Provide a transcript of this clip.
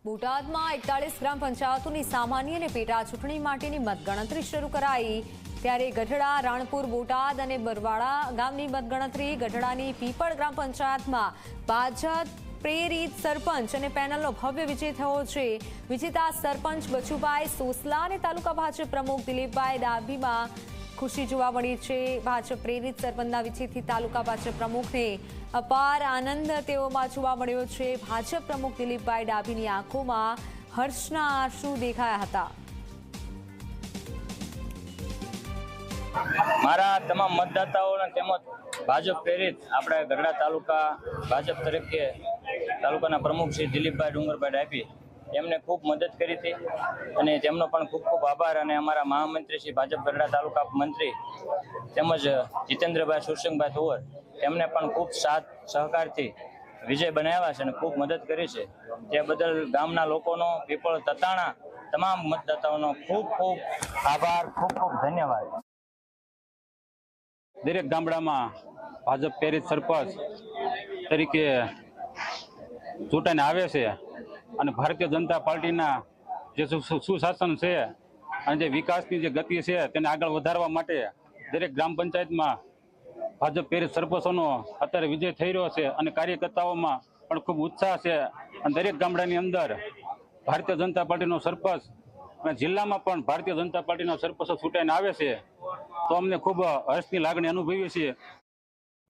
બોટાદમાં 41 ગ્રામ પંચાયતોની સામાન્ય અને પેટા ચૂંટણી માટેની મતગણતરી શરૂ કરાઈ ત્યારે ગઢડા, રાણપુર, બોટાદ અને બરવાડા ગામની મતગણતરી ગઢડાની પીપળ ગ્રામ પંચાયતમાં ભાજપ પ્રેરિત સરપંચ અને પેનલનો ભવ્ય વિજય થયો છે। વિજેતા સરપંચ બચુભાઈ સોસલા અને તાલુકા ભાજપ પ્રમુખ દિલીપભાઈ ડાભીમાં ખુશી જોવા મળી છે। ભાજપ પ્રેરિત સરપંચના વિજયથી તાલુકા ભાજપ પ્રમુખને અપાર આનંદ તેઓમાં જોવા મળ્યો છે। ભાજપ પ્રમુખ દિલીપભાઈ ડાભીની આંખોમાં હર્ષના આંસુ દેખાયા હતા। મારા તમામ મતદાતાઓને તેમજ ભાજપ પ્રેરિત આપણે ગઢડા તાલુકા ભાજપ તરીકે તાલુકાના પ્રમુખ શ્રી દિલીપભાઈ ડુંગરભાઈ ડાભી એમને ખૂબ મદદ કરી હતી અને તેમનો પણ ખૂબ ખૂબ આભાર। અને અમારા મહામંત્રી શ્રી ભાજપ ગઢડા તાલુકા મંત્રી તેમજ જીતેન્દ્રભાઈ સુરસિંહભાઈ તોવર એમને પણ ખૂબ સાથ સહકારથી વિજય બનાવ્યા છે અને ખૂબ મદદ કરી છે। તે બદલ ગામના લોકોનો, પીપળ તતાણા તમામ મતદાતાઓનો ખૂબ ખૂબ આભાર, ખૂબ ખૂબ ધન્યવાદ। દરેક ગામડામાં ભાજપ પ્રેરિત સરપંચ તરીકે ચૂંટાઈને આવે છે અને ભારતીય જનતા પાર્ટીના જે સુશાસન છે અને જે વિકાસની જે ગતિ છે તેને આગળ વધારવા માટે દરેક ગ્રામ પંચાયતમાં ભાજપ પ્રેરિત સરપંચોનો અત્યારે વિજય થઈ રહ્યો છે અને કાર્યકર્તાઓમાં પણ ખૂબ ઉત્સાહ છે અને દરેક ગામડાની અંદર ભારતીય જનતા પાર્ટીનો સરપંચ અને જિલ્લામાં પણ ભારતીય જનતા પાર્ટીના સરપંચો ચૂંટાઈને આવે છે તો અમને ખૂબ હર્ષની લાગણી અનુભવીએ છીએ।